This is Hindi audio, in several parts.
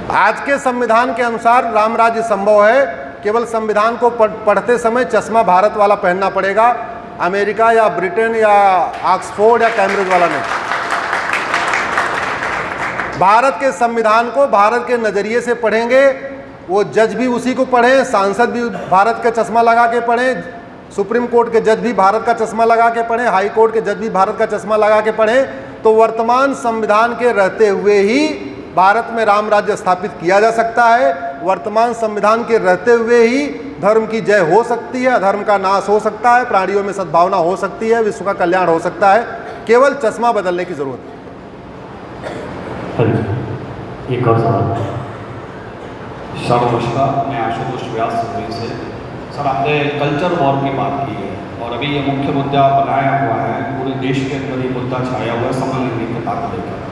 आज के संविधान के अनुसार राम राज्य संभव है, केवल संविधान को पढ़ते समय चश्मा भारत वाला पहनना पड़ेगा, अमेरिका या ब्रिटेन या ऑक्सफोर्ड या कैम्ब्रिज वाला नहीं। भारत के संविधान को भारत के नज़रिए से पढ़ेंगे, वो जज भी उसी को पढ़ें, सांसद भी भारत का चश्मा लगा के पढ़ें, सुप्रीम कोर्ट के जज भी भारत का चश्मा लगा के पढ़ें, हाई कोर्ट के जज भी भारत का चश्मा लगा के पढ़ें, तो वर्तमान संविधान के रहते हुए ही भारत में राम राज्य स्थापित किया जा सकता है। वर्तमान संविधान के रहते हुए ही धर्म की जय हो सकती है, अधर्म का नाश हो सकता है, प्राणियों में सद्भावना हो सकती है, विश्व का कल्याण हो सकता है, केवल चश्मा बदलने की जरूरत है। एक और सवाल। सर नमस्कार, मैं आशुतोष व्यास सिंह से। सर आपने कल्चर वॉर की बात की है और अभी ये मुख्य मुद्दा बनाया हुआ है, पूरे देश के अंदर ये मुद्दा छाया हुआ है समलैंगिकता को लेकर।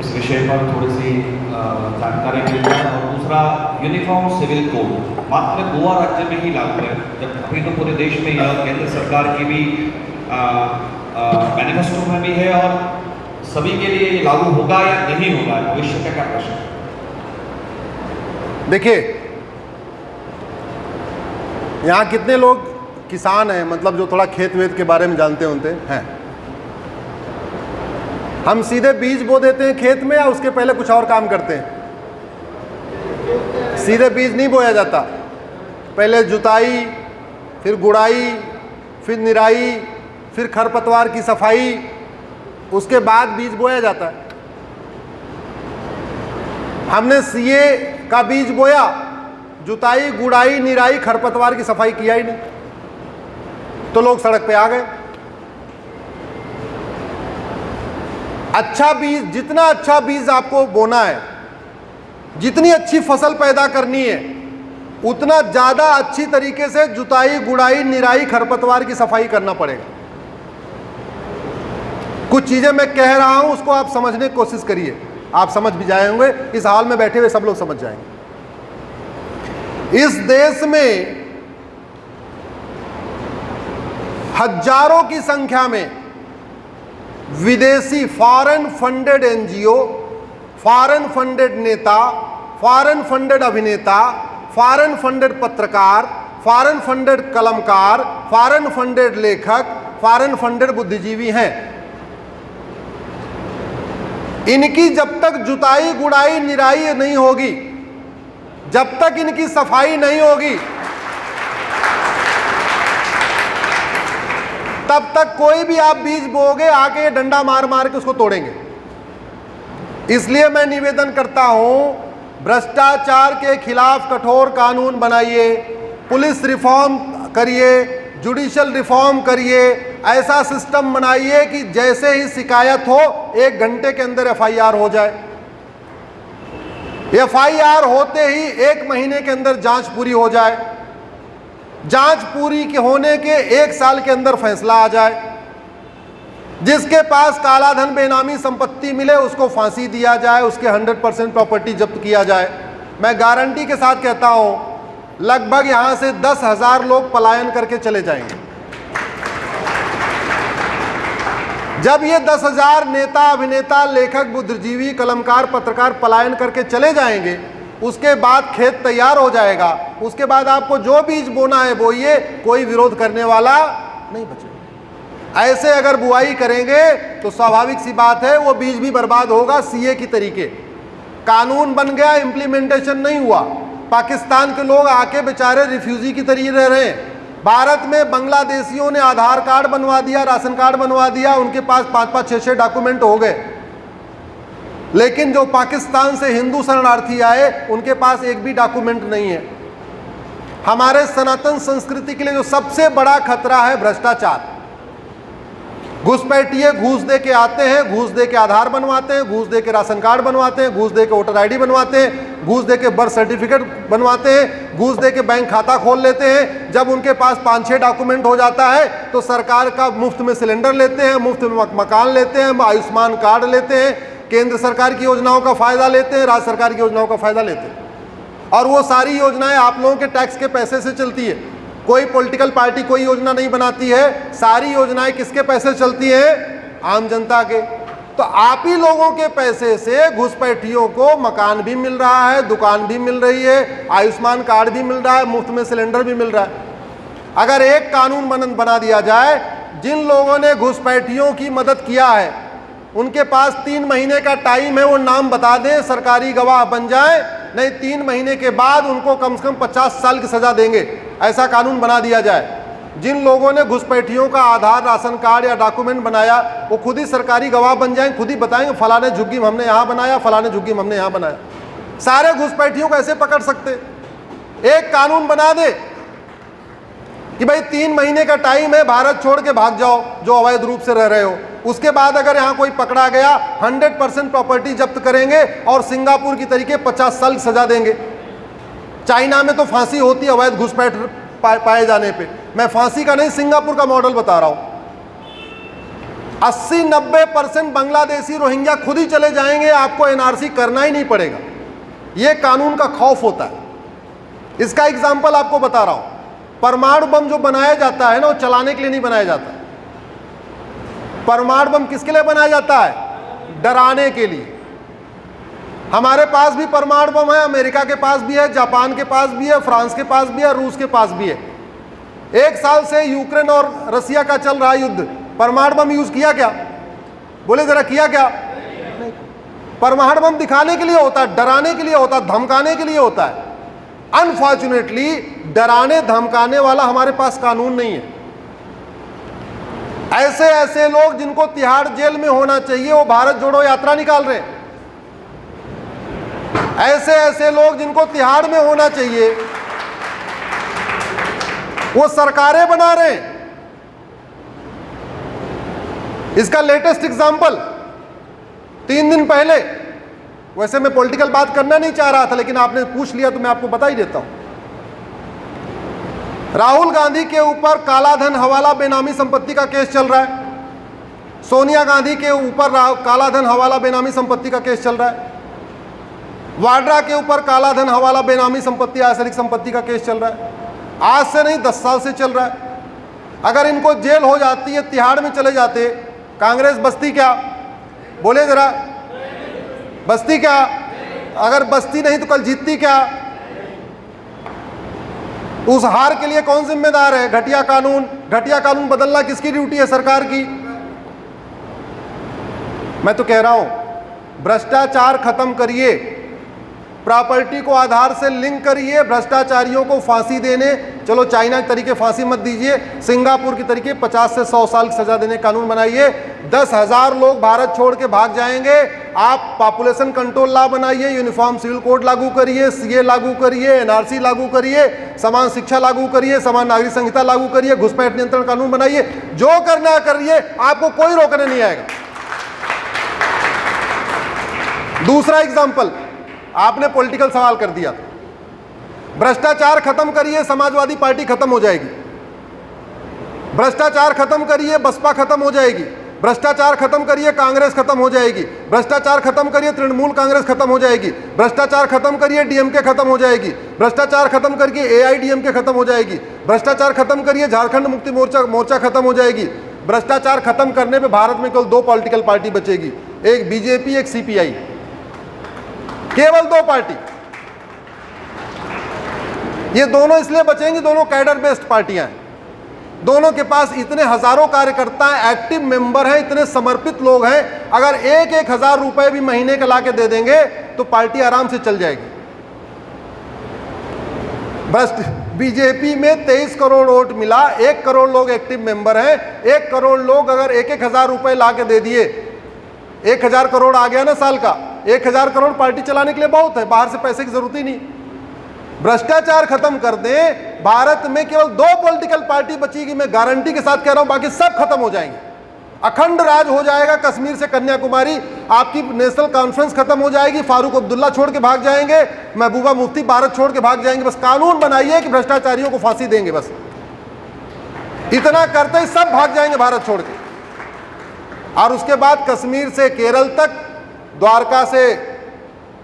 इस विषय पर थोड़ी सी जानकारी मिल जाए। और दूसरा, यूनिफॉर्म सिविल कोड मात्र गोवा राज्य में ही लागू है, जब अभी तो पूरे देश में यह केंद्र सरकार की भी मैनिफेस्टो में भी है और सभी के लिए ये लागू होगा या नहीं होगा, भविष्य का क्या प्रश्न है? देखिए, यहाँ कितने लोग किसान हैं, मतलब जो थोड़ा खेत वेत के बारे में जानते होते हैं? हम सीधे बीज बो देते हैं खेत में या उसके पहले कुछ और काम करते हैं? सीधे बीज नहीं बोया जाता, पहले जुताई, फिर गुड़ाई, फिर निराई, फिर खरपतवार की सफाई, उसके बाद बीज बोया जाता है। हमने सीए का बीज बोया, जुताई, गुड़ाई, निराई, खरपतवार की सफाई किया ही नहीं, तो लोग सड़क पे आ गए। अच्छा बीज, जितना अच्छा बीज आपको बोना है, जितनी अच्छी फसल पैदा करनी है, उतना ज़्यादा अच्छी तरीके से जुताई, गुड़ाई, निराई, खरपतवार की सफाई करना पड़ेगा। कुछ चीज़ें मैं कह रहा हूं, उसको आप समझने की कोशिश करिए, आप समझ भी जाएंगे, इस हाल में बैठे हुए सब लोग समझ जाएंगे। इस देश में हजारों की संख्या में विदेशी foreign funded NGO, foreign funded नेता, फॉरेन फंडेड अभिनेता, फॉरेन फंडेड पत्रकार, फॉरेन फंडेड कलमकार, फॉरेन फंडेड लेखक, फॉरेन फंडेड बुद्धिजीवी हैं। इनकी जब तक जुताई, गुड़ाई, निराई नहीं होगी, जब तक इनकी सफाई नहीं होगी, तब तक कोई भी आप बीज बोगे आके डंडा मार मार के उसको तोड़ेंगे। इसलिए मैं निवेदन करता हूं, भ्रष्टाचार के खिलाफ कठोर कानून बनाइए, पुलिस रिफॉर्म करिए, जुडिशियल रिफॉर्म करिए, ऐसा सिस्टम बनाइए कि जैसे ही शिकायत हो 1 घंटे के अंदर एफआईआर हो जाए। एफआईआर होते ही 1 महीने के अंदर जांच पूरी हो जाए, जांच पूरी के होने के 1 साल के अंदर फैसला आ जाए। जिसके पास कालाधन बेनामी संपत्ति मिले उसको फांसी दिया जाए, उसके 100% प्रॉपर्टी जब्त किया जाए। मैं गारंटी के साथ कहता हूं, लगभग यहां से 10,000 लोग पलायन करके चले जाएंगे। जब ये 10,000 नेता, अभिनेता, लेखक, बुद्धिजीवी, कलमकार, पत्रकार पलायन करके चले जाएंगे, उसके बाद खेत तैयार हो जाएगा। उसके बाद आपको जो बीज बोना है बोइए, कोई विरोध करने वाला नहीं बचेगा। ऐसे अगर बुआई करेंगे तो स्वाभाविक सी बात है वो बीज भी बर्बाद होगा। सीए की तरीके कानून बन गया, इंप्लीमेंटेशन नहीं हुआ। पाकिस्तान के लोग आके बेचारे रिफ्यूजी की तरीके रह रहे हैं। भारत में बांग्लादेशियों ने आधार कार्ड बनवा दिया, राशन कार्ड बनवा दिया, उनके पास 5-5, 6-6 डॉक्यूमेंट हो गए। लेकिन जो पाकिस्तान से हिंदू शरणार्थी आए उनके पास एक भी डॉक्यूमेंट नहीं है। हमारे सनातन संस्कृति के लिए जो सबसे बड़ा खतरा है भ्रष्टाचार। घुसपैठिए घूस दे के आते हैं, घूस दे के आधार बनवाते हैं, घूस दे के राशन कार्ड बनवाते हैं, घूस दे के वोटर आईडी बनवाते हैं, घूस दे के बर्थ सर्टिफिकेट बनवाते हैं, घूस दे के बैंक खाता खोल लेते हैं। जब उनके पास 5-6 डॉक्यूमेंट हो जाता है तो सरकार का मुफ्त में सिलेंडर लेते हैं, मुफ्त में मकान लेते हैं, आयुष्मान कार्ड लेते हैं, केंद्र सरकार की योजनाओं का फायदा लेते हैं, राज्य सरकार की योजनाओं का फायदा लेते हैं। और वो सारी योजनाएं आप लोगों के टैक्स के पैसे से चलती है। कोई पॉलिटिकल पार्टी कोई योजना नहीं बनाती है, सारी योजनाएं किसके पैसे चलती हैं? आम जनता के। तो आप ही लोगों के पैसे से घुसपैठियों को मकान भी मिल रहा है, दुकान भी मिल रही है, आयुष्मान कार्ड भी मिल रहा है, मुफ्त में सिलेंडर भी मिल रहा है। अगर एक कानून बना दिया जाए, जिन लोगों ने घुसपैठियों की मदद किया है उनके पास 3 महीने का टाइम है, वो नाम बता दें, सरकारी गवाह बन जाए, नहीं 3 महीने के बाद उनको कम से कम 50 साल की सजा देंगे, ऐसा कानून बना दिया जाए। जिन लोगों ने घुसपैठियों का आधार, राशन कार्ड या डॉक्यूमेंट बनाया, वो खुद ही सरकारी गवाह बन जाएंगे, खुद ही बताएंगे फलाने झुग्गी में हमने यहाँ बनाया, फलाने झुग्गी में हमने यहाँ बनाया। सारे घुसपैठियों को ऐसे पकड़ सकते। एक कानून बना दे कि भाई 3 महीने का टाइम है, भारत छोड़ के भाग जाओ जो अवैध रूप से रह रहे हो। उसके बाद अगर यहाँ कोई पकड़ा गया 100% प्रॉपर्टी जब्त करेंगे और सिंगापुर की तरीके 50 साल की सजा देंगे। चाइना में तो फांसी होती है अवैध घुसपैठ पाए जाने पे। मैं फांसी का नहीं, सिंगापुर का मॉडल बता रहा हूं। 80-90% बांग्लादेशी रोहिंग्या खुद ही चले जाएंगे, आपको एनआरसी करना ही नहीं पड़ेगा। यह कानून का खौफ होता है। इसका एग्जाम्पल आपको बता रहा हूं। परमाणु बम जो बनाया जाता है ना, वो चलाने के लिए नहीं बनाया जाता। परमाणु बम किसके लिए बनाया जाता है? डराने के लिए। हमारे पास भी परमाणु बम है, अमेरिका के पास भी है, जापान के पास भी है, फ्रांस के पास भी है, रूस के पास भी है। 1 साल से यूक्रेन और रसिया का चल रहा युद्ध, परमाणु बम यूज किया क्या? बोले जरा, किया क्या? नहीं। परमाणु बम दिखाने के लिए होता है, डराने के लिए होता है, धमकाने के लिए होता है। अनफॉर्चुनेटली डराने धमकाने वाला हमारे पास कानून नहीं है। ऐसे ऐसे लोग जिनको तिहाड़ जेल में होना चाहिए, वो भारत जोड़ो यात्रा निकाल रहे हैं। ऐसे ऐसे लोग जिनको तिहाड़ में होना चाहिए, वो सरकारें बना रहे हैं। इसका लेटेस्ट एग्जांपल 3 दिन पहले, वैसे मैं पॉलिटिकल बात करना नहीं चाह रहा था, लेकिन आपने पूछ लिया तो मैं आपको बता ही देता हूं। राहुल गांधी के ऊपर कालाधन हवाला बेनामी संपत्ति का केस चल रहा है। सोनिया गांधी के ऊपर कालाधन हवाला बेनामी संपत्ति का केस चल रहा है। वाड्रा के ऊपर कालाधन हवाला बेनामी संपत्ति, आसरिक संपत्ति का केस चल रहा है। आज से नहीं, 10 साल से चल रहा है। अगर इनको जेल हो जाती है, तिहाड़ में चले जाते, कांग्रेस बचती क्या? बोले जरा, बचती क्या? अगर बचती नहीं तो कल जीतती क्या? उस हार के लिए कौन जिम्मेदार है? घटिया कानून। घटिया कानून बदलना किसकी ड्यूटी है? सरकार की। मैं तो कह रहा हूं, भ्रष्टाचार खत्म करिए, प्रॉपर्टी को आधार से लिंक करिए, भ्रष्टाचारियों को फांसी देने, चलो चाइना के तरीके फांसी मत दीजिए, सिंगापुर के तरीके 50 से 100 साल की सजा देने कानून बनाइए। 10,000 लोग भारत छोड़ के भाग जाएंगे। आप पॉपुलेशन कंट्रोल लॉ बनाइए, यूनिफॉर्म सिविल कोड लागू करिए, सीए लागू करिए, एनआरसी लागू करिए, समान शिक्षा लागू करिए, समान नागरिक संहिता लागू करिए, घुसपैठ नियंत्रण कानून बनाइए। जो करना करिए, आपको कोई रोकने नहीं आएगा। दूसरा एग्जाम्पल, आपने पॉलिटिकल सवाल कर दिया। भ्रष्टाचार खत्म करिए, समाजवादी पार्टी खत्म हो जाएगी। भ्रष्टाचार खत्म करिए, बसपा खत्म हो जाएगी। भ्रष्टाचार खत्म करिए, कांग्रेस खत्म हो जाएगी। भ्रष्टाचार खत्म करिए, तृणमूल कांग्रेस खत्म हो जाएगी। भ्रष्टाचार खत्म करिए, डीएमके खत्म हो जाएगी। भ्रष्टाचार खत्म करके एआईडीएमके खत्म हो जाएगी। भ्रष्टाचार खत्म करिए, झारखंड मुक्ति मोर्चा खत्म हो जाएगी। भ्रष्टाचार खत्म करने पे भारत में केवल 2 पॉलिटिकल पार्टी बचेगी, एक बीजेपी, एक सीपीआई। केवल 2 पार्टी। ये दोनों इसलिए बचेंगी, दोनों कैडर बेस्ड पार्टियां हैं। दोनों के पास इतने हजारों कार्यकर्ता हैं, एक्टिव मेंबर हैं, इतने समर्पित लोग हैं। अगर 1-1 हजार रुपए भी महीने का लाके दे देंगे तो पार्टी आराम से चल जाएगी। बस बीजेपी में 23 करोड़ वोट मिला, 1 करोड़ लोग एक्टिव मेंबर हैं। 1 करोड़ लोग अगर 1-1 हजार रुपए लाके दे दिए, 1000 करोड़ आ गया ना साल का। 1000 करोड़ पार्टी चलाने के लिए बहुत है, बाहर से पैसे की जरूरत ही नहीं। भ्रष्टाचार खत्म कर दें, भारत में केवल 2 पॉलिटिकल पार्टी बचेगी। मैं गारंटी के साथ कह रहा हूं, बाकी सब खत्म हो जाएंगे। अखंड राज हो जाएगा, कश्मीर से कन्याकुमारी। आपकी नेशनल कॉन्फ्रेंस खत्म हो जाएगी, फारूक अब्दुल्ला छोड़ के भाग जाएंगे, महबूबा मुफ्ती भारत छोड़ के भाग जाएंगे। बस कानून बनाइए कि भ्रष्टाचारियों को फांसी देंगे, बस इतना करते ही सब भाग जाएंगे भारत छोड़ के। और उसके बाद कश्मीर से केरल तक, द्वारका से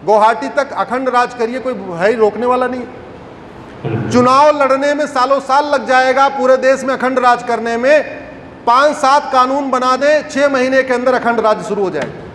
गुवाहाटी तक अखंड राज करिए, कोई है ही रोकने वाला नहीं। चुनाव लड़ने में सालों साल लग जाएगा, पूरे देश में अखंड राज करने में 5-7 कानून बना दें, 6 महीने के अंदर अखंड राज शुरू हो जाएगा।